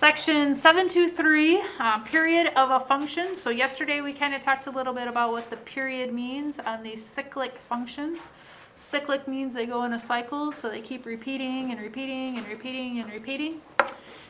Section 723, period of a function. So yesterday we kind of talked a little bit about what the period means on these cyclic functions. Cyclic means they go in a cycle, so they keep repeating and repeating and repeating and repeating.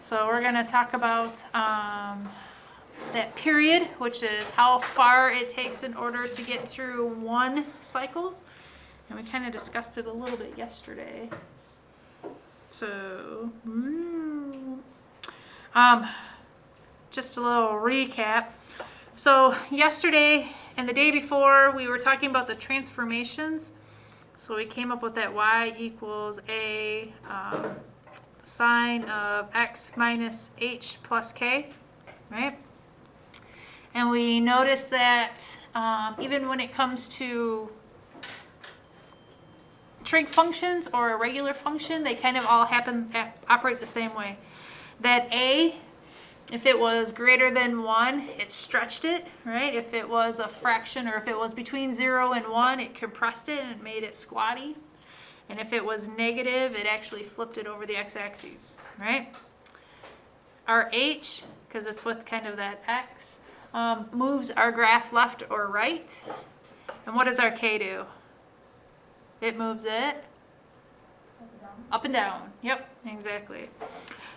So we're going to talk about that period, which is how far it takes in order to get through one cycle. And we kind of discussed it a little bit yesterday. So, just a little recap. So yesterday and the day before we were talking about the transformations. So we came up with that y equals a sine of x minus h plus k, right? And we noticed that even when it comes to trig functions or a regular function, they kind of all operate the same way. That a, if it was greater than 1, it stretched it, right? If it was a fraction or if it was between 0 and 1, it compressed it and it made it squatty. And if it was negative, it actually flipped it over the x-axis, right? Our h, because it's with kind of that x, moves our graph left or right. And what does our k do? It moves it up and down. Yep, exactly.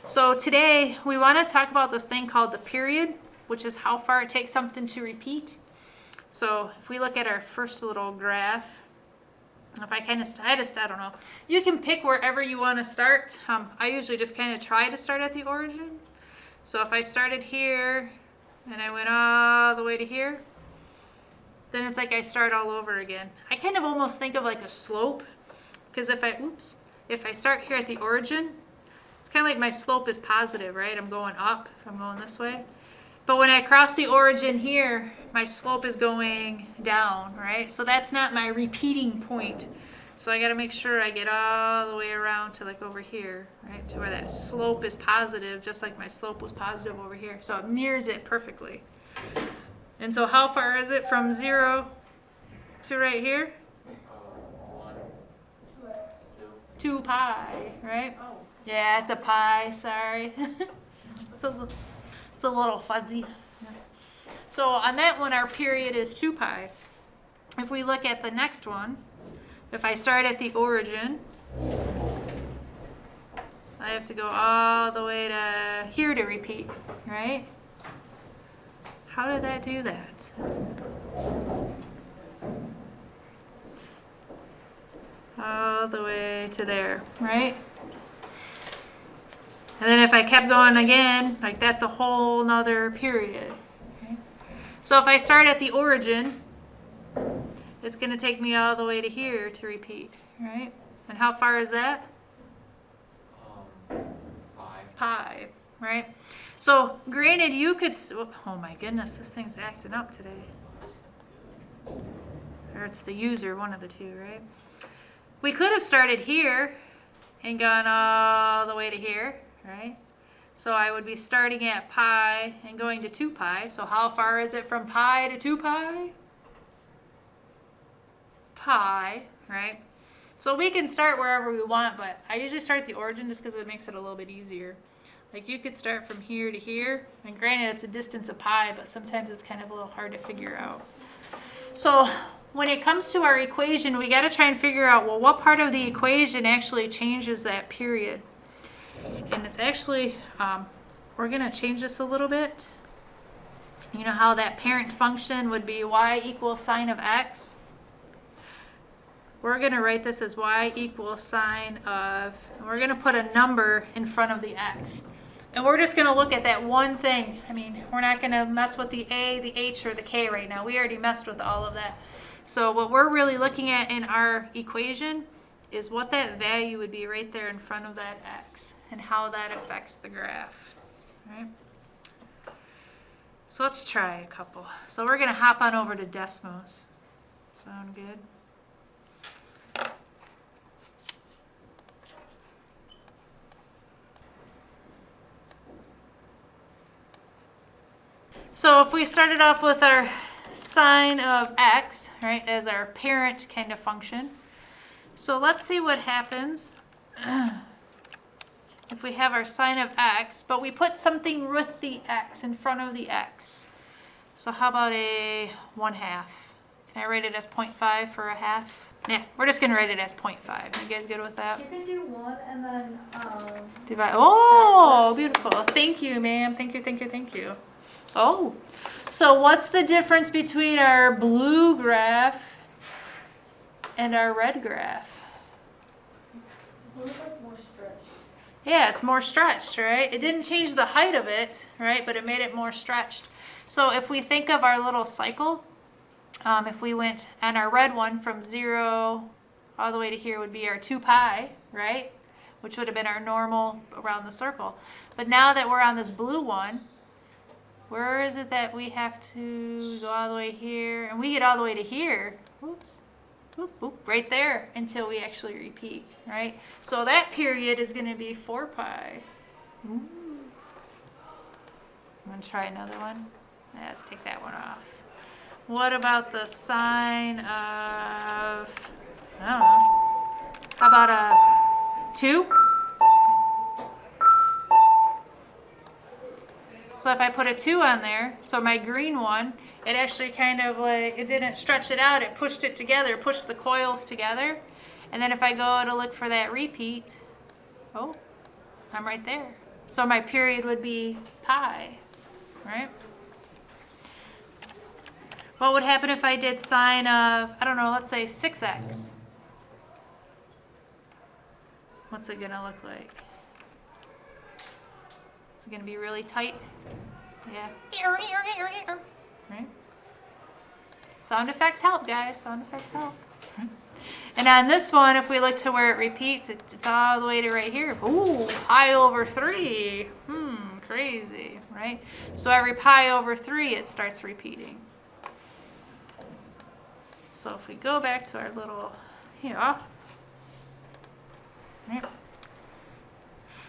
So today we want to talk about this thing called the period, which is how far it takes something to repeat. So if we look at our first little graph, if I kind of, I don't know. You can pick wherever you want to start. I usually just kind of try to start at the origin. So if I started here and I went all the way to here, then it's like I start all over again. I kind of almost think of like a slope, because if I start here at the origin, it's kind of like my slope is positive, right? I'm going up, I'm going this way. But when I cross the origin here, my slope is going down, right? So that's not my repeating point. So I got to make sure I get all the way around to like over here, right? To where that slope is positive, just like my slope was positive over here. So it mirrors it perfectly. And so how far is it from 0 to right here? 2 pi, right? Yeah, it's a pi, sorry. it's a little fuzzy. So on that one, our period is 2 pi. If we look at the next one, if I start at the origin, I have to go all the way to here to repeat, right? How did that do that? All the way to there, right? And then if I kept going again, like that's a whole nother period. Okay? So if I start at the origin, it's going to take me all the way to here to repeat, right? And how far is that? Pi, right? So granted, you could, oh my goodness, this thing's acting up today. Or it's the user, one of the two, right? We could have started here and gone all the way to here, right? So I would be starting at pi and going to 2 pi. So how far is it from pi to 2 pi? Pi, right? So we can start wherever we want, but I usually start at the origin just because it makes it a little bit easier. Like you could start from here to here, and granted it's a distance of pi, but sometimes it's kind of a little hard to figure out. So when it comes to our equation, we got to try and figure out, well, what part of the equation actually changes that period? And it's actually, we're going to change this a little bit. You know how that parent function would be y equals sine of x? We're going to write this as y equals sine of, and we're going to put a number in front of the x. And we're just going to look at that one thing. I mean, we're not going to mess with the a, the h, or the k right now. We already messed with all of that. So what we're really looking at in our equation is what that value would be right there in front of that x and how that affects the graph. Right? So let's try a couple. So we're going to hop on over to Desmos. Sound good? So if we started off with our sine of x, right, as our parent kind of function. So let's see what happens if we have our sign of x, but we put something with the x in front of the x. So how about a 1/2? Can I write it as 0.5 for a half? Yeah, we're just going to write it as 0.5. You guys good with that? You can do 1 and then divide. Oh, beautiful. Thank you, ma'am. Thank you, thank you, thank you. Oh, so what's the difference between our blue graph and our red graph? blue is like more stretched. Yeah, it's more stretched, right? It didn't change the height of it, right? But it made it more stretched. So if we think of our little cycle, if we went on our red one from 0 all the way to here would be our 2 pi, right? Which would have been our normal around the circle. But now that we're on this blue one, where is it that we have to go all the way here? And we get all the way to here. Oops. Oop, oop, right there until we actually repeat, right? So that period is going to be 4 pi. Ooh. I'm going to try another one. Let's take that one off. What about the sine of, I don't know, how about a 2? So if I put a 2 on there, so my green one, it actually kind of like, it didn't stretch it out, it pushed it together, pushed the coils together. And then if I go to look for that repeat, oh, I'm right there. So my period would be pi, right? What would happen if I did sine of, I don't know, let's say 6x? What's it gonna look like? Is it gonna be really tight? Yeah. Right? Sound effects help, guys. Sound effects help. And on this one, if we look to where it repeats, it's all the way to right here. Ooh, pi over 3. Crazy, right? So every pi over 3, it starts repeating. So if we go back to our little here, right?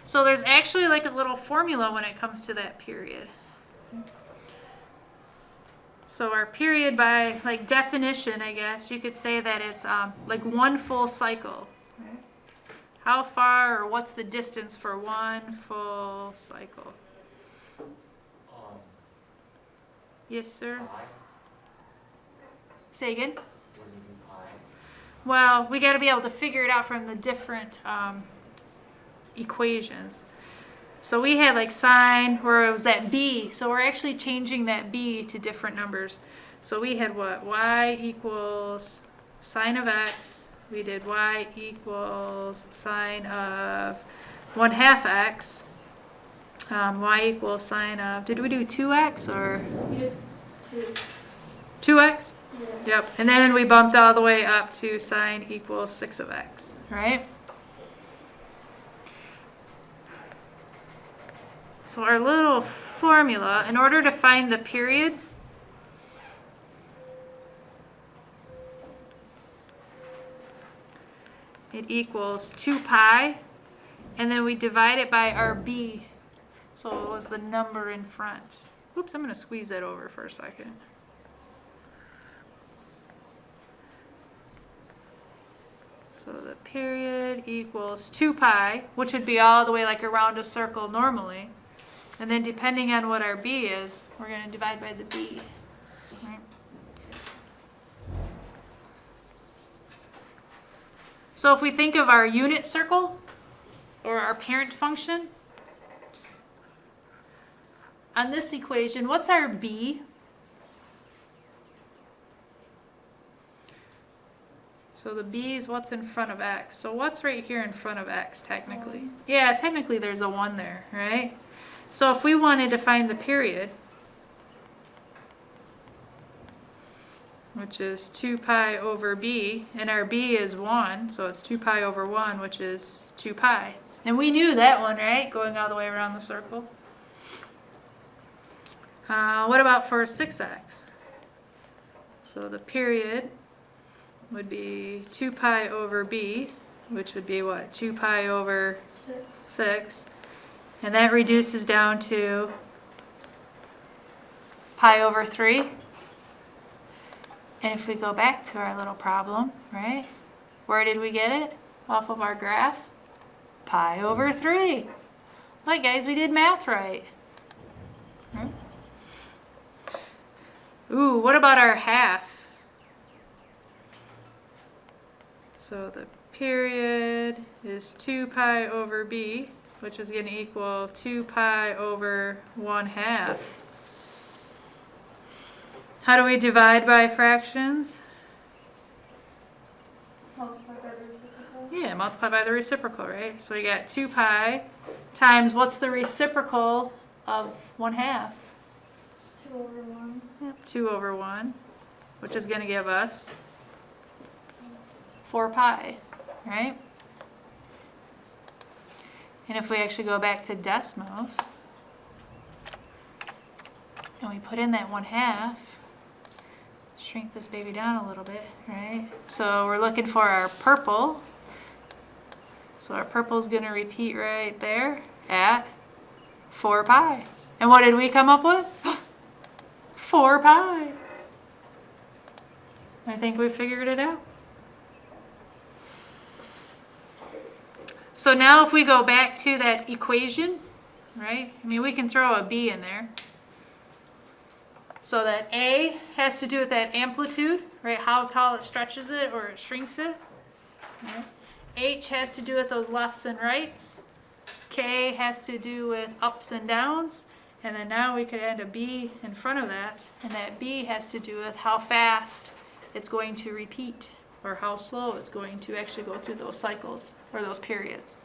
So there's actually like a little formula when it comes to that period. So our period by like definition, I guess, you could say that it's like one full cycle. Right? How far or what's the distance for one full cycle? Yes, sir? Pi? Say again? What do you mean pi? Well, we got to be able to figure it out from the different equations. So we had like sine, where it was that b. So we're actually changing that b to different numbers. So we had what? Y equals sine of x. We did y equals sine of 1/2 x. Y equals sine of, did we do 2x or? You did 2. 2x? Yeah. Yep. And then we bumped all the way up to sine equals 6 of x, right? So our little formula, in order to find the period, it equals 2 pi, and then we divide it by our b. So it was the number in front. Oops, I'm going to squeeze that over for a second. So the period equals 2 pi, which would be all the way like around a circle normally. And then depending on what our b is, we're going to divide by the b. Right? So if we think of our unit circle or our parent function, on this equation, what's our b? So the b is what's in front of x. So what's right here in front of x, technically? Yeah, technically there's a 1 there, right? So if we wanted to find the period, which is 2 pi over b, and our b is 1, so it's 2 pi over 1, which is 2 pi. And we knew that one, right? Going all the way around the circle. What about for 6x? So the period would be 2 pi over b, which would be what? 2 pi over 6. And that reduces down to pi over 3. And if we go back to our little problem, right? Where did we get it? Off of our graph? Pi over 3. Like, guys, we did math right. Right? Ooh, what about our half? So the period is 2 pi over b, which is going to equal 2 pi over 1/2. How do we divide by fractions? Multiply by the reciprocal. Yeah, multiply by the reciprocal, right? So we got 2 pi times, what's the reciprocal of 1/2? 2/1. Yep, 2 over 1, which is going to give us 4 pi, right? And if we actually go back to decimals, and we put in that 1/2, shrink this baby down a little bit, right? So we're looking for our purple. So our purple is going to repeat right there at 4 pi. And what did we come up with? 4 pi. I think we figured it out. So now if we go back to that equation, right? I mean, we can throw a b in there. So that A has to do with that amplitude, right? How tall it stretches it or it shrinks it. Right? H has to do with those lefts and rights. K has to do with ups and downs. And then now we could add a B in front of that. And that B has to do with how fast it's going to repeat or how slow it's going to actually go through those cycles or those periods.